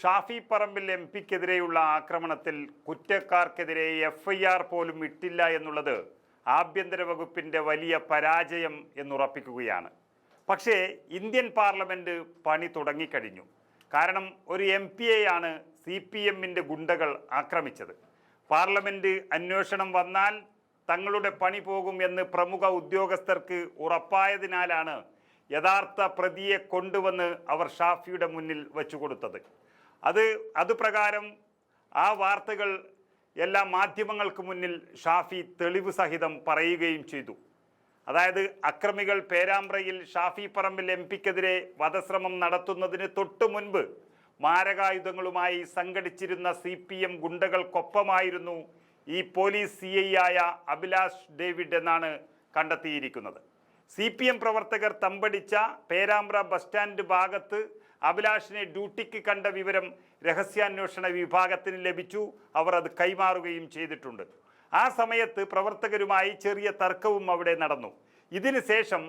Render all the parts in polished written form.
ഷാഫി പറമ്പിൽ എംപിക്കെതിരെയുള്ള ആക്രമണത്തിൽ കുറ്റക്കാർക്കെതിരെ എഫ്ഐആർ പോലും ഇട്ടില്ല എന്നുള്ളത് ആഭ്യന്തര വകുപ്പിൻ്റെ വലിയ പരാജയം എന്നുറപ്പിക്കുകയാണ്. പക്ഷേ ഇന്ത്യൻ പാർലമെൻറ്റ് പണി തുടങ്ങിക്കഴിഞ്ഞു. കാരണം ഒരു എംപിയെയാണ് CPMൻ്റെ ഗുണ്ടകൾ ആക്രമിച്ചത്. പാർലമെൻറ്റ് അന്വേഷണം വന്നാൽ തങ്ങളുടെ പണി പോകും എന്ന് പ്രമുഖ ഉദ്യോഗസ്ഥർക്ക് ഉറപ്പായതിനാലാണ് യഥാർത്ഥ പ്രതിയെ കൊണ്ടുവന്ന് അവർ ഷാഫിയുടെ മുന്നിൽ വെച്ചുകൊടുത്തത്. അതുപ്രകാരം ആ വാർത്തകൾ എല്ലാ മാധ്യമങ്ങൾക്ക് മുന്നിൽ ഷാഫി തെളിവ് സഹിതം പറയുകയും ചെയ്തു. അതായത് അക്രമികൾ പേരാമ്പ്രയിൽ ഷാഫി പറമ്പിൽ എംപിക്കെതിരെ വധശ്രമം നടത്തുന്നതിന് തൊട്ടു മുൻപ് മാരകായുധങ്ങളുമായി സംഘടിച്ചിരുന്ന CPM ഗുണ്ടകൾക്കൊപ്പമായിരുന്നു ഈ പോലീസ് CI ആയ അഭിലാഷ് ഡേവിഡ് എന്നാണ് കണ്ടെത്തിയിരിക്കുന്നത്. CPM പ്രവർത്തകർ തമ്പടിച്ച പേരാമ്പ്ര ബസ് സ്റ്റാൻഡ് ഭാഗത്ത് അഭിലാഷിനെ ഡ്യൂട്ടിക്ക് കണ്ട വിവരം രഹസ്യാന്വേഷണ വിഭാഗത്തിന് ലഭിച്ചു. അവർ അത് കൈമാറുകയും ചെയ്തിട്ടുണ്ട്. ആ സമയത്ത് പ്രവർത്തകരുമായി ചെറിയ തർക്കവും അവിടെ നടന്നു. ഇതിനു ശേഷം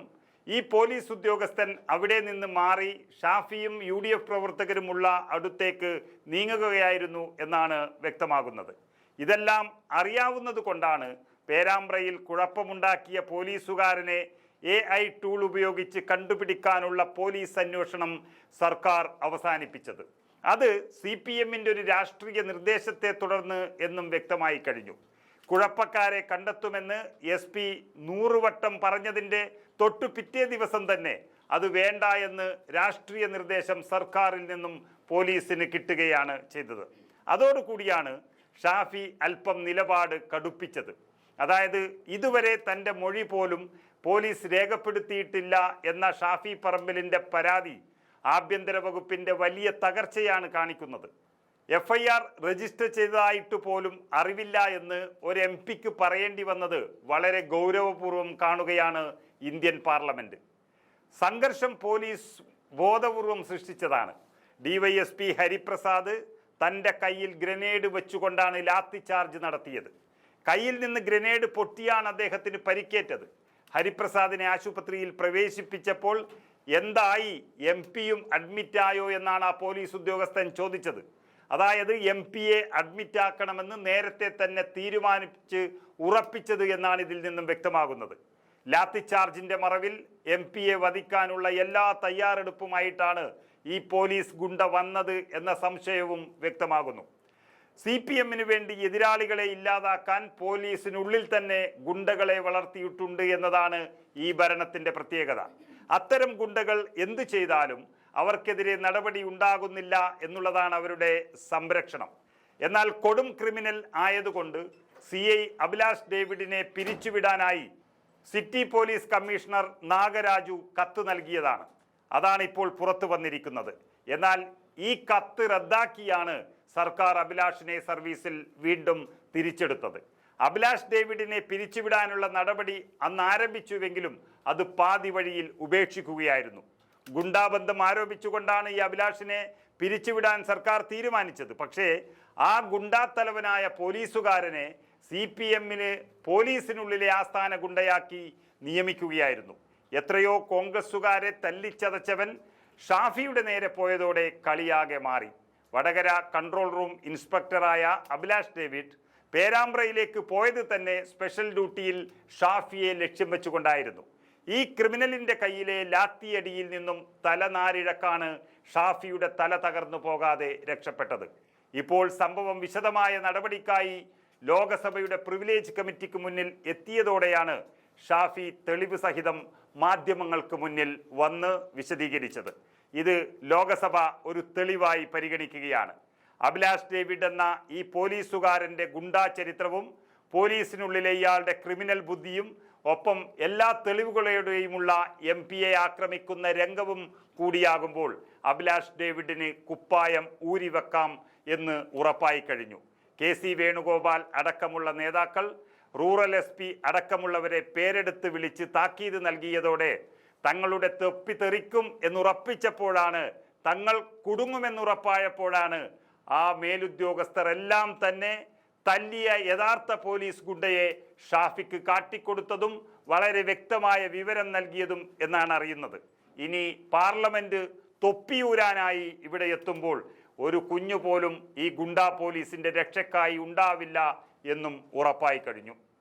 ഈ പോലീസ് ഉദ്യോഗസ്ഥൻ അവിടെ നിന്ന് മാറി ഷാഫിയും UDF പ്രവർത്തകരുമുള്ള അടുത്തേക്ക് നീങ്ങുകയായിരുന്നു എന്നാണ് വ്യക്തമാകുന്നത്. ഇതെല്ലാം അറിയാവുന്നത് കൊണ്ടാണ് പേരാമ്പ്രയിൽ കുഴപ്പമുണ്ടാക്കിയ പോലീസുകാരനെ AI ടൂൾ ഉപയോഗിച്ച് കണ്ടുപിടിക്കാനുള്ള പോലീസ് അന്വേഷണം സർക്കാർ അവസാനിപ്പിച്ചത്. അത് CPMൻ്റെ ഒരു രാഷ്ട്രീയ നിർദ്ദേശത്തെ തുടർന്ന് എന്നും വ്യക്തമായി കഴിഞ്ഞു. കുഴപ്പക്കാരെ കണ്ടെത്തുമെന്ന് SP 100 വട്ടം പറഞ്ഞതിൻ്റെ തൊട്ടു പിറ്റേ ദിവസം തന്നെ അത് വേണ്ട എന്ന് രാഷ്ട്രീയ നിർദ്ദേശം സർക്കാരിൽ നിന്നും പോലീസിന് കിട്ടുകയാണ് ചെയ്തത്. അതോടുകൂടിയാണ് ഷാഫി അല്പം നിലപാട് കടുപ്പിച്ചത്. അതായത് ഇതുവരെ തൻ്റെ മൊഴി പോലും പോലീസ് രേഖപ്പെടുത്തിയിട്ടില്ല എന്ന ഷാഫി പറമ്പിലിൻ്റെ പരാതി ആഭ്യന്തര വകുപ്പിൻ്റെ വലിയ തകർച്ചയാണ് കാണിക്കുന്നത്. FIR രജിസ്റ്റർ ചെയ്തതായിട്ട് പോലും അറിവില്ല എന്ന് ഒരു MPക്ക് പറയേണ്ടി വന്നത് വളരെ ഗൗരവപൂർവ്വം കാണുകയാണ് ഇന്ത്യൻ പാർലമെൻറ്റ്. സംഘർഷം പോലീസ് ബോധപൂർവം സൃഷ്ടിച്ചതാണ്. DYSP ഹരിപ്രസാദ് തൻ്റെ കയ്യിൽ ഗ്രനേഡ് വെച്ചുകൊണ്ടാണ് ലാത്തി ചാർജ് നടത്തിയത്. കയ്യിൽ നിന്ന് ഗ്രനേഡ് പൊട്ടിയാണ് അദ്ദേഹത്തിന് പരിക്കേറ്റത്. ഹരിപ്രസാദിനെ ആശുപത്രിയിൽ പ്രവേശിപ്പിച്ചപ്പോൾ എന്തായി, MPയും അഡ്മിറ്റായോ എന്നാണ് ആ പോലീസ് ഉദ്യോഗസ്ഥൻ ചോദിച്ചത്. അതായത് MPയെ അഡ്മിറ്റാക്കണമെന്ന് നേരത്തെ തന്നെ തീരുമാനിച്ച് ഉറപ്പിച്ചത് എന്നാണ് ഇതിൽ നിന്നും വ്യക്തമാകുന്നത്. ലാത്തി ചാർജിൻ്റെ മറവിൽ MPയെ വധിക്കാനുള്ള എല്ലാ തയ്യാറെടുപ്പുമായിട്ടാണ് ഈ പോലീസ് ഗുണ്ട വന്നത് എന്ന സംശയവും വ്യക്തമാകുന്നു. CPMന് വേണ്ടി എതിരാളികളെ ഇല്ലാതാക്കാൻ പോലീസിനുള്ളിൽ തന്നെ ഗുണ്ടകളെ വളർത്തിയിട്ടുണ്ട് എന്നതാണ് ഈ ഭരണത്തിൻ്റെ പ്രത്യേകത. അത്തരം ഗുണ്ടകൾ എന്തു ചെയ്താലും അവർക്കെതിരെ നടപടി ഉണ്ടാകുന്നില്ല എന്നുള്ളതാണ് അവരുടെ സംരക്ഷണം. എന്നാൽ കൊടും ക്രിമിനൽ ആയതുകൊണ്ട് CI അഭിലാഷ് ഡേവിഡിനെ പിരിച്ചുവിടാനായി സിറ്റി പോലീസ് കമ്മീഷണർ നാഗരാജു കത്ത് നൽകിയതാണ്. അതാണ് ഇപ്പോൾ പുറത്തു വന്നിരിക്കുന്നത്. എന്നാൽ ഈ കത്ത് റദ്ദാക്കിയാണ് സർക്കാർ അഭിലാഷിനെ സർവീസിൽ വീണ്ടും തിരിച്ചെടുത്തത്. അഭിലാഷ് ഡേവിഡിനെ പിരിച്ചുവിടാനുള്ള നടപടി അന്ന് ആരംഭിച്ചുവെങ്കിലും അത് പാതി വഴിയിൽ ഉപേക്ഷിക്കുകയായിരുന്നു. ഗുണ്ടാബന്ധം ആരോപിച്ചുകൊണ്ടാണ് ഈ അഭിലാഷിനെ പിരിച്ചുവിടാൻ സർക്കാർ തീരുമാനിച്ചത്. പക്ഷേ ആ ഗുണ്ടാത്തലവനായ പോലീസുകാരനെ CPMന് പോലീസിനുള്ളിലെ ആസ്ഥാന ഗുണ്ടയാക്കി നിയമിക്കുകയായിരുന്നു. എത്രയോ കോൺഗ്രസുകാരെ തല്ലിച്ചതച്ചവൻ ഷാഫിയുടെ നേരെ പോയതോടെ കളിയാകെ മാറി. വടകര കൺട്രോൾ റൂം ഇൻസ്പെക്ടറായ അഭിലാഷ് ഡേവിഡ് പേരാമ്പ്രയിലേക്ക് പോയത് തന്നെ സ്പെഷ്യൽ ഡ്യൂട്ടിയിൽ ഷാഫിയെ ലക്ഷ്യം വെച്ചുകൊണ്ടായിരുന്നു. ഈ ക്രിമിനലിൻ്റെ കയ്യിലെ ലാത്തിയടിയിൽ നിന്നും തലനാരിഴക്കാണ് ഷാഫിയുടെ തല തകർന്നു പോകാതെ രക്ഷപ്പെട്ടത്. ഇപ്പോൾ സംഭവം വിശദമായ നടപടിക്കായി ലോകസഭയുടെ പ്രിവിലേജ് കമ്മിറ്റിക്ക് മുന്നിൽ എത്തിയതോടെയാണ് ഷാഫി തെളിവ് സഹിതം മാധ്യമങ്ങൾക്ക് മുന്നിൽ വന്ന് വിശദീകരിച്ചത്. ഇത് ലോകസഭ ഒരു തെളിവായി പരിഗണിക്കുകയാണ്. അഭിലാഷ് ഡേവിഡ് എന്ന ഈ പോലീസുകാരൻ്റെ ഗുണ്ടാ ചരിത്രവും പോലീസിനുള്ളിലെ ഇയാളുടെ ക്രിമിനൽ ബുദ്ധിയും ഒപ്പം എല്ലാ തെളിവുകളോടെയുമുള്ള MPയെ ആക്രമിക്കുന്ന രംഗവും കൂടിയാകുമ്പോൾ അഭിലാഷ് ഡേവിഡിന് കുപ്പായം ഊരിവെക്കാം എന്ന് ഉറപ്പായി കഴിഞ്ഞു. KC വേണുഗോപാൽ അടക്കമുള്ള നേതാക്കൾ, റൂറൽ SP അടക്കമുള്ളവരെ പേരെടുത്ത് വിളിച്ച് താക്കീത് നൽകിയതോടെ തങ്ങളുടെ തൊപ്പി തെറിക്കും എന്നുറപ്പിച്ചപ്പോഴാണ്, തങ്ങൾ കുടുങ്ങുമെന്നുറപ്പായപ്പോഴാണ് ആ മേലുദ്യോഗസ്ഥർ എല്ലാം തന്നെ തല്ലിയ യഥാർത്ഥ പോലീസ് ഗുണ്ടയെ ഷാഫിക്ക് കാട്ടിക്കൊടുത്തതും വളരെ വ്യക്തമായ വിവരം നൽകിയതും എന്നാണ് അറിയുന്നത്. ഇനി പാർലമെൻറ്റ് തൊപ്പിയൂരാനായി ഇവിടെ എത്തുമ്പോൾ ഒരു കുഞ്ഞു പോലും ഈ ഗുണ്ടാ പോലീസിന്റെ രക്ഷക്കായി ഉണ്ടാവില്ല എന്നും ഉറപ്പായി കഴിഞ്ഞു.